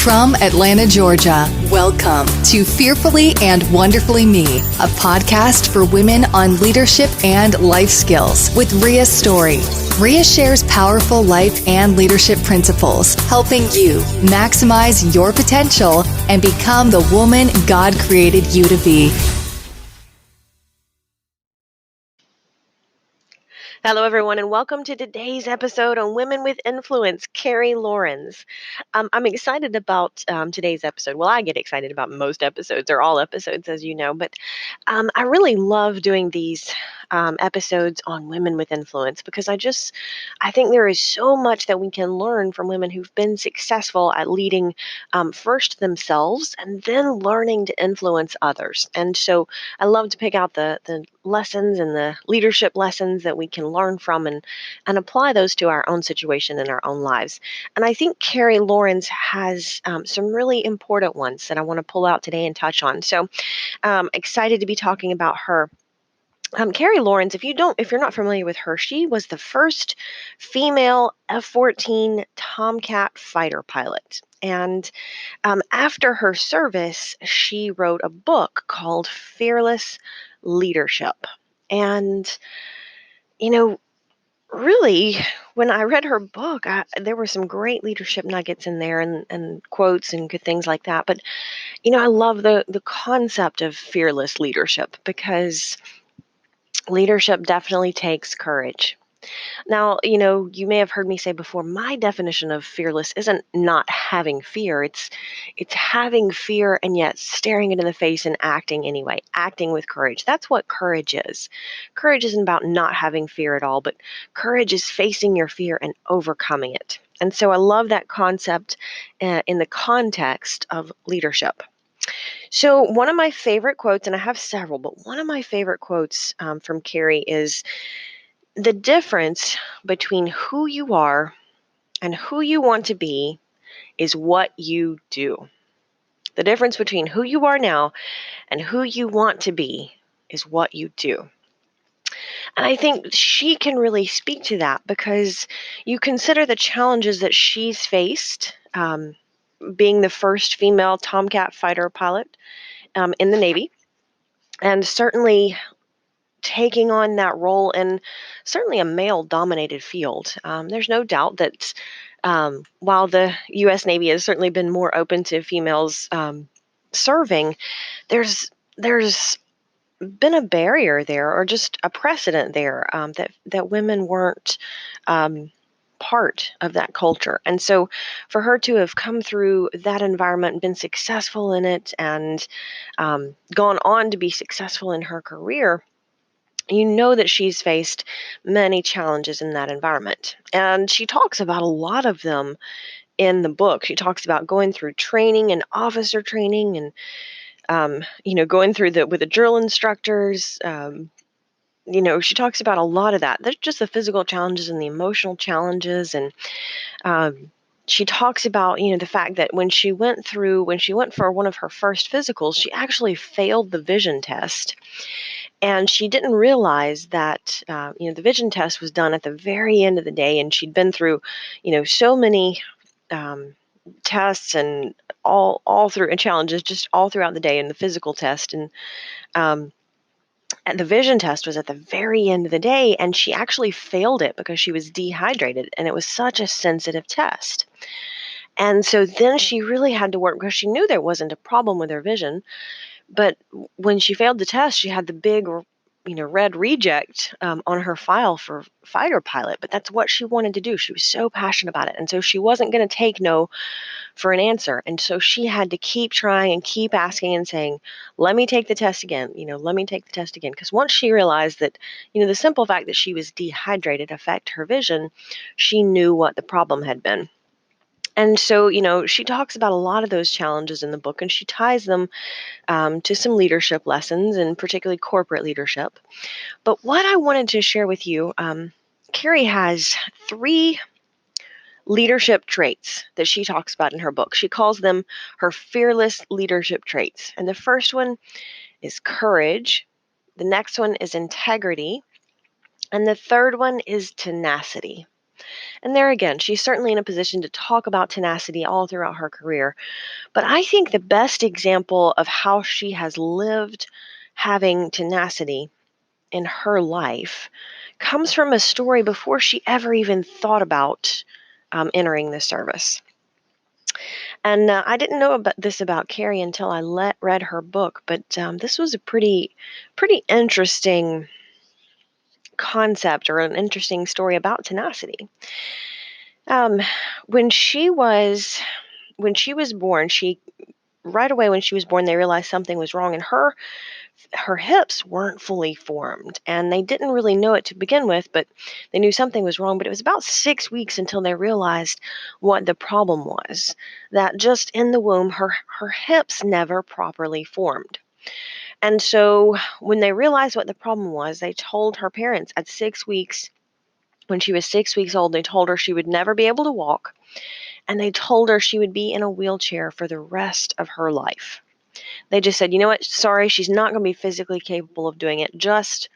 From Atlanta, Georgia, welcome to Fearfully and Wonderfully Me, a podcast for women on leadership and life skills with Rhea Story. Rhea shares powerful life and leadership principles, helping you maximize your potential and become the woman God created you to be. Hello, everyone, and welcome to today's episode on Women with Influence, Carey Lohrenz. I'm excited about today's episode. Well, I get excited about most episodes, or all episodes, as you know, but I really love doing these episodes on women with influence because I think there is so much that we can learn from women who've been successful at leading first themselves and then learning to influence others. And so I love to pick out the lessons and the leadership lessons that we can learn from and apply those to our own situation and our own lives. And I think Carey Lohrenz has some really important ones that I want to pull out today and touch on. So excited to be talking about her. Carey Lohrenz, if you're not familiar with her, she was the first female F-14 Tomcat Fighter Pilot. And after her service, she wrote a book called Fearless Leadership. And, really, when I read her book, there were some great leadership nuggets in there and quotes and good things like that. But, I love the concept of fearless leadership because leadership definitely takes courage. Now, you may have heard me say before, my definition of fearless isn't not having fear. It's having fear and yet staring it in the face and acting anyway, acting with courage. That's what courage is. Courage isn't about not having fear at all, but courage is facing your fear and overcoming it. And so I love that concept in the context of leadership. So one of my favorite quotes, and I have several, but one of my favorite quotes from Carey is, the difference between who you are and who you want to be is what you do. The difference between who you are now and who you want to be is what you do. And I think she can really speak to that because you consider the challenges that she's faced, being the first female Tomcat Fighter pilot in the Navy, and certainly taking on that role in certainly a male-dominated field. There's no doubt that while the U.S. Navy has certainly been more open to females serving, there's been a barrier there, or just a precedent there, that women weren't part of that culture. And so for her to have come through that environment and been successful in it and gone on to be successful in her career, that she's faced many challenges in that environment. And she talks about a lot of them in the book. She talks about going through training and officer training and, going through with the drill instructors. She talks about a lot of that. There's just the physical challenges and the emotional challenges. And she talks about, the fact that when she went for one of her first physicals, she actually failed the vision test. And she didn't realize that, the vision test was done at the very end of the day, and she'd been through, so many tests and all through and challenges just all throughout the day in the physical test. And the vision test was at the very end of the day, and she actually failed it because she was dehydrated, and it was such a sensitive test. And so then she really had to work because she knew there wasn't a problem with her vision. But when she failed the test, she had the big, red reject on her file for fighter pilot. But that's what she wanted to do. She was so passionate about it. And so she wasn't going to take no for an answer. And so she had to keep trying and keep asking and saying, let me take the test again. Let me take the test again. Because once she realized that, the simple fact that she was dehydrated affected her vision, she knew what the problem had been. And so, she talks about a lot of those challenges in the book, and she ties them to some leadership lessons, and particularly corporate leadership. But what I wanted to share with you, Carey has 3 leadership traits that she talks about in her book. She calls them her fearless leadership traits. And the first one is courage. The next one is integrity. And the third one is tenacity. And there again, she's certainly in a position to talk about tenacity all throughout her career. But I think the best example of how she has lived having tenacity in her life comes from a story before she ever even thought about entering the service. And I didn't know about this about Carey until I read her book, but this was a pretty interesting concept or an interesting story about tenacity. Um, when she was when she was born, she right away when she was born, they realized something was wrong, and her hips weren't fully formed, and they didn't really know it to begin with, but they knew something was wrong. But it was about 6 weeks until they realized what the problem was. That just in the womb, her hips never properly formed. And so when they realized what the problem was, they told her parents at 6 weeks. When she was 6 weeks old, they told her she would never be able to walk, and they told her she would be in a wheelchair for the rest of her life. They just said, you know what, sorry, she's not going to be physically capable of doing it. Just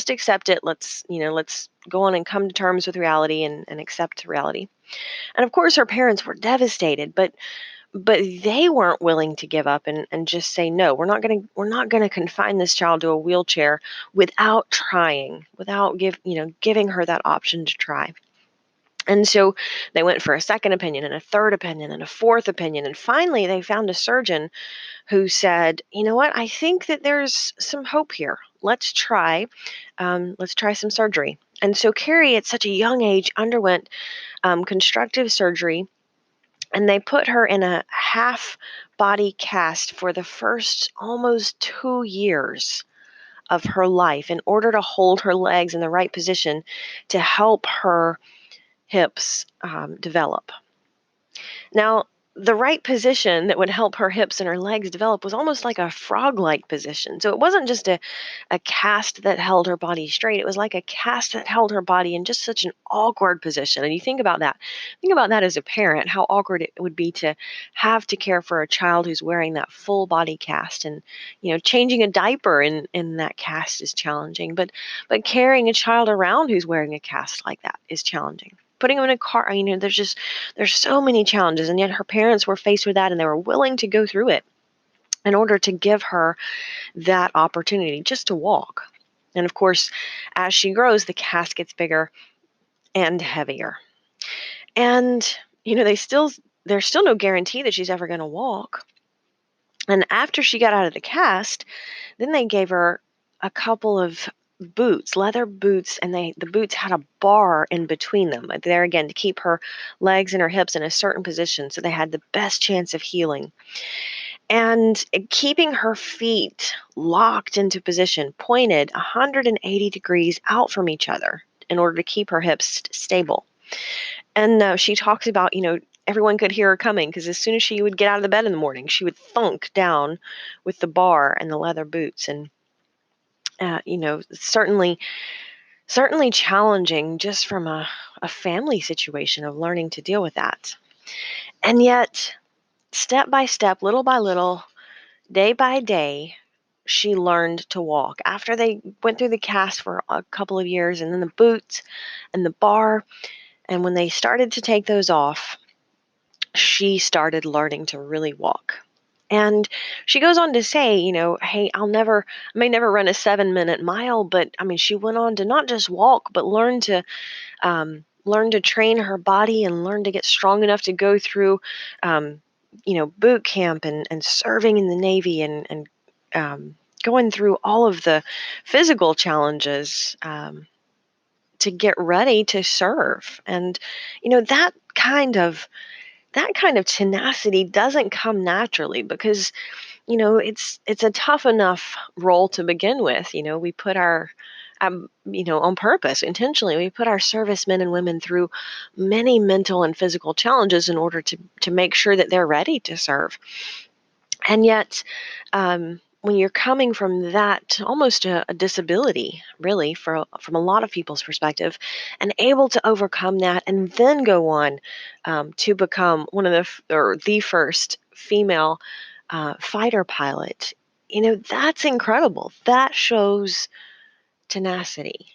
accept it. Let's go on and come to terms with reality and accept reality. And of course her parents were devastated, but they weren't willing to give up and just say, no, we're not gonna confine this child to a wheelchair without trying, without giving her that option to try. And so they went for a second opinion and a third opinion and a fourth opinion. And finally, they found a surgeon who said, you know what, I think that there's some hope here. Let's try some surgery. And so Carey, at such a young age, underwent constructive surgery, and they put her in a half body cast for the first almost 2 years of her life in order to hold her legs in the right position to help her hips develop. Now, the right position that would help her hips and her legs develop was almost like a frog like position. So it wasn't just a cast that held her body straight, it was like a cast that held her body in just such an awkward position. And you think about that. Think about that as a parent, how awkward it would be to have to care for a child who's wearing that full body cast. And, changing a diaper in that cast is challenging. But carrying a child around who's wearing a cast like that is challenging. Putting them in a car, there's so many challenges, and yet her parents were faced with that, and they were willing to go through it in order to give her that opportunity just to walk. And of course, as she grows, the cast gets bigger and heavier. And there's still no guarantee that she's ever going to walk. And after she got out of the cast, then they gave her a couple of boots, leather boots, and the boots had a bar in between them. There again, to keep her legs and her hips in a certain position so they had the best chance of healing. And keeping her feet locked into position, pointed 180 degrees out from each other in order to keep her hips stable. And she talks about, everyone could hear her coming because as soon as she would get out of the bed in the morning, she would thunk down with the bar and the leather boots. And certainly challenging just from a family situation of learning to deal with that. And yet, step by step, little by little, day by day, she learned to walk. After they went through the cast for a couple of years, and then the boots and the bar, and when they started to take those off, she started learning to really walk. And she goes on to say, hey, I may never run a 7-minute mile, but I mean, she went on to not just walk, but learn to train her body and learn to get strong enough to go through, boot camp and serving in the Navy and going through all of the physical challenges to get ready to serve. And, that kind of tenacity doesn't come naturally because it's a tough enough role to begin with. We put our on purpose, intentionally, we put our servicemen and women through many mental and physical challenges in order to make sure that they're ready to serve. And yet, when you're coming from that, almost a disability, really, from a lot of people's perspective, and able to overcome that, and then go on to become one of the first female fighter pilot, that's incredible. That shows tenacity.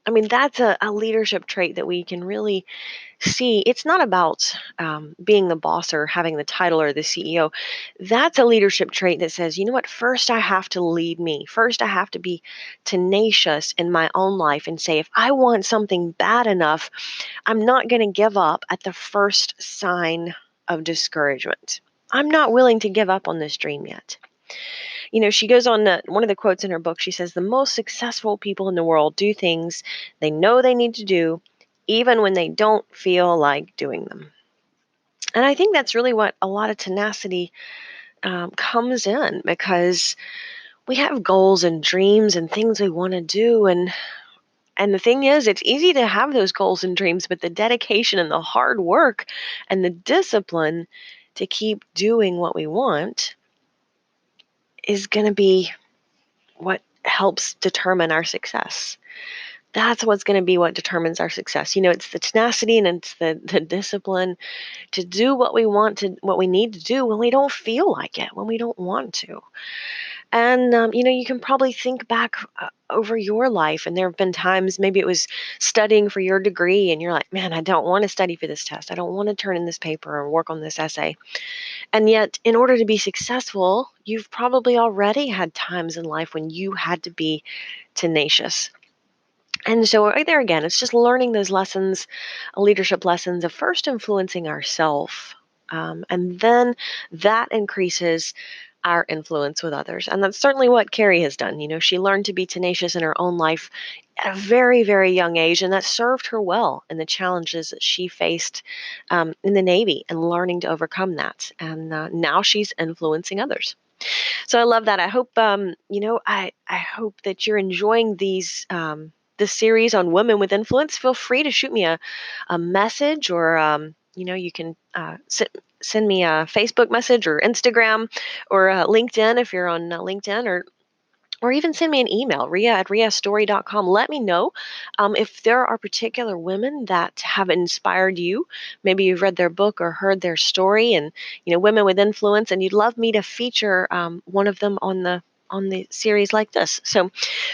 I mean, that's a leadership trait that we can really see. It's not about being the boss or having the title or the CEO. That's a leadership trait that says, you know what, first I have to lead me. First, I have to be tenacious in my own life and say, if I want something bad enough, I'm not going to give up at the first sign of discouragement. I'm not willing to give up on this dream yet. She goes on, one of the quotes in her book, she says, the most successful people in the world do things they know they need to do, even when they don't feel like doing them. And I think that's really what a lot of tenacity comes in, because we have goals and dreams and things we want to do. And the thing is, it's easy to have those goals and dreams, but the dedication and the hard work and the discipline to keep doing what we want is going to be what helps determine our success. That's what's going to be what determines our success. It's the tenacity and it's the discipline to do what we want to, what we need to do when we don't feel like it, when we don't want to. And, you can probably think back over your life, and there have been times, maybe it was studying for your degree, and you're like, man, I don't want to study for this test. I don't want to turn in this paper or work on this essay. And yet, in order to be successful, you've probably already had times in life when you had to be tenacious. And so right there again, it's just learning those lessons, leadership lessons of first influencing ourselves. And then that increases our influence with others. And that's certainly what Carey has done. She learned to be tenacious in her own life at a very, very young age, and that served her well in the challenges that she faced in the Navy and learning to overcome that. And now she's influencing others. So I love that. I hope, I hope that you're enjoying this series on women with influence. Feel free to shoot me a message, or you can send me a Facebook message or Instagram or LinkedIn if you're on LinkedIn, or even send me an email, ria@riastory.com. Let me know if there are particular women that have inspired you. Maybe you've read their book or heard their story, and women with influence, and you'd love me to feature one of them on the series like this. So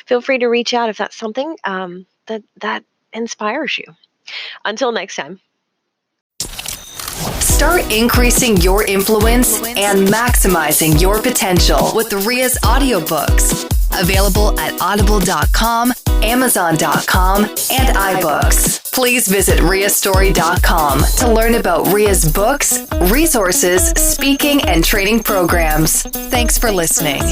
feel free to reach out if that's something that inspires you. Until next time. Start increasing your influence and maximizing your potential with Ria's audiobooks. Available at audible.com, amazon.com, and iBooks. Please visit riastory.com to learn about Ria's books, resources, speaking, and training programs. Thanks for listening.